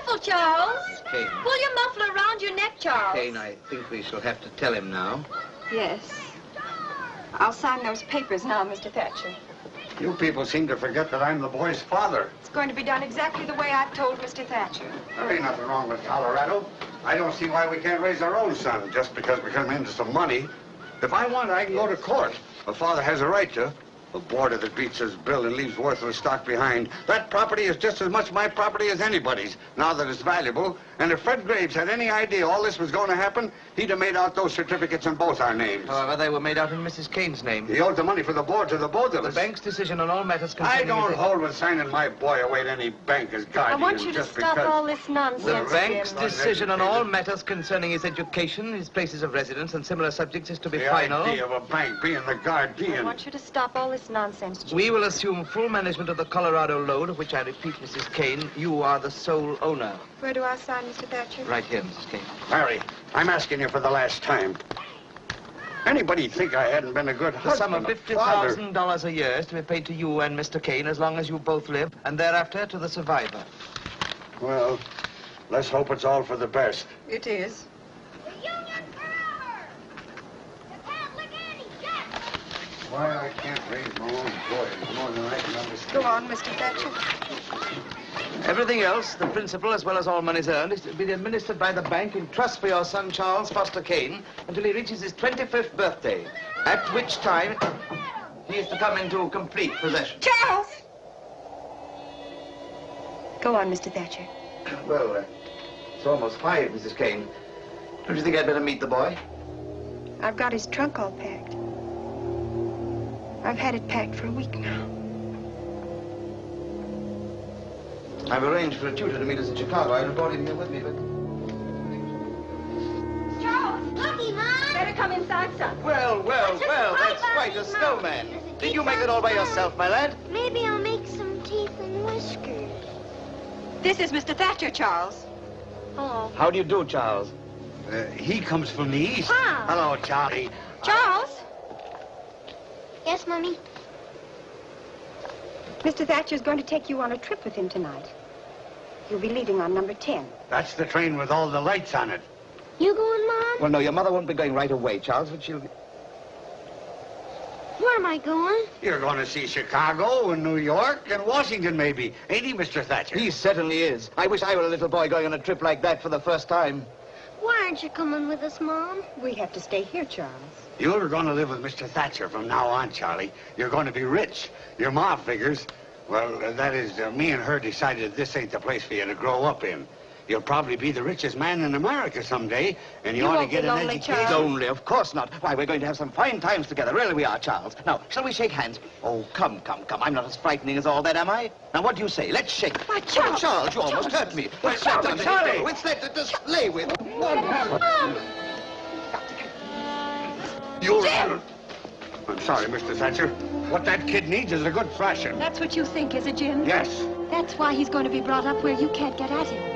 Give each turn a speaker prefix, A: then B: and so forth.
A: careful, Charles.
B: Kane.
A: Pull your muffler around your neck, Charles.
B: Kane, I think we shall have to tell him now.
C: Yes. I'll sign those papers now, Mr. Thatcher.
D: You people seem to forget that I'm the boy's father.
C: It's going to be done exactly the way I've told Mr. Thatcher.
D: There ain't nothing wrong with Colorado. I don't see why we can't raise our own son just because we come into some money. If I want, I can go to court. A father has a right to. A boarder that beats his bill and leaves worthless stock behind. That property is just as much my property as anybody's, now that it's valuable. And if Fred Graves had any idea all this was going to happen, he'd have made out those certificates in both our names.
B: However, they were made out in Mrs. Kane's name.
D: He owed the money for the board to the both of us.
B: The bank's decision on all matters
D: I
B: concerning...
D: don't hold with signing my boy away to any bank as
C: I
D: guardian.
C: want you to
D: just
C: stop
D: because...
C: all this nonsense,
B: The bank's
C: Jim.
B: decision on all matters concerning his education, his places of residence, and similar subjects is to be
D: The
B: final.
D: idea of a bank being the
C: I
D: guardian.
C: want you to stop all this nonsense, Jim.
B: We will assume full management of the Colorado load, of which I repeat, Mrs. Kane, you are the sole owner.
C: Where do I sign, Mr. Thatcher?
B: Right here, Mrs. Kane.
D: Harry, I'm asking you for the last time. Anybody think I hadn't been a good
B: The sum of
D: husband, a father?
B: $50,000 a year is to be paid to you and Mr. Kane as long as you both live, and thereafter to the survivor.
D: Well, let's hope it's all for the best.
C: It is.
A: The Union forever! The Catholic anti-Jack!
D: Why I can't raise my own boy is more than I can understand.
C: Go on, Mr. Thatcher.
B: Everything else, the principal as well as all monies earned, is to be administered by the bank in trust for your son, Charles Foster Kane, until he reaches his 25th birthday, at which time he is to come into complete possession.
C: Charles! Go on, Mr. Thatcher.
B: Well, it's almost 5, Mrs. Kane. Don't you think I'd better meet the boy?
C: I've got his trunk all packed. I've had it packed for a week now.
B: I've arranged for a tutor to meet us in Chicago. I brought him here with me, but...
A: Charles! Looky, Mom!
C: Better come inside, son.
B: Well,
A: Just
B: that's
A: right
B: quite
A: by
B: a
A: me,
B: snowman.
A: Mom.
B: Did you make it all by yourself, my lad?
A: Maybe I'll make some teeth and whiskers.
C: This is Mr. Thatcher, Charles.
A: Oh.
B: How do you do, Charles?
D: He comes from the east.
A: Wow.
D: Hello, Charlie.
C: Charles!
A: Yes, Mommy?
C: Mr. Thatcher's going to take you on a trip with him tonight. You'll be leaving on number 10.
D: That's the train with all the lights on it.
A: You going, Mom?
B: Well, no, your mother won't be going right away, Charles, but she'll...
A: Where am I going?
D: You're going to see Chicago and New York and Washington, maybe. Ain't he, Mr. Thatcher?
B: He certainly is. I wish I were a little boy going on a trip like that for the first time.
A: Why aren't you coming with us, Mom?
C: We have to stay here, Charles.
D: You're going to live with Mr. Thatcher from now on, Charlie. You're going to be rich. Your ma figures. Well, that is, me and her decided this ain't the place for you to grow up in. You'll probably be the richest man in America someday, and you ought to
C: won't
D: get
C: be
D: an
C: lonely,
D: education.
C: Charles.
B: Lonely, of course not. Why, we're going to have some fine times together. Really we are, Charles. Now, shall we shake hands? Oh, come. I'm not as frightening as all that, am I? Now, what do you say? Let's shake.
C: Why, Charles!
B: Oh, Charles, you almost hurt me. What's
D: Charles,
B: that?
D: Charlie!
B: What's that to slay with?
D: You're... I'm sorry, Mr. Thatcher. What that kid needs is a good thrashing.
C: That's what you think, is it, Jim?
D: Yes.
C: That's why he's going to be brought up where you can't get at him.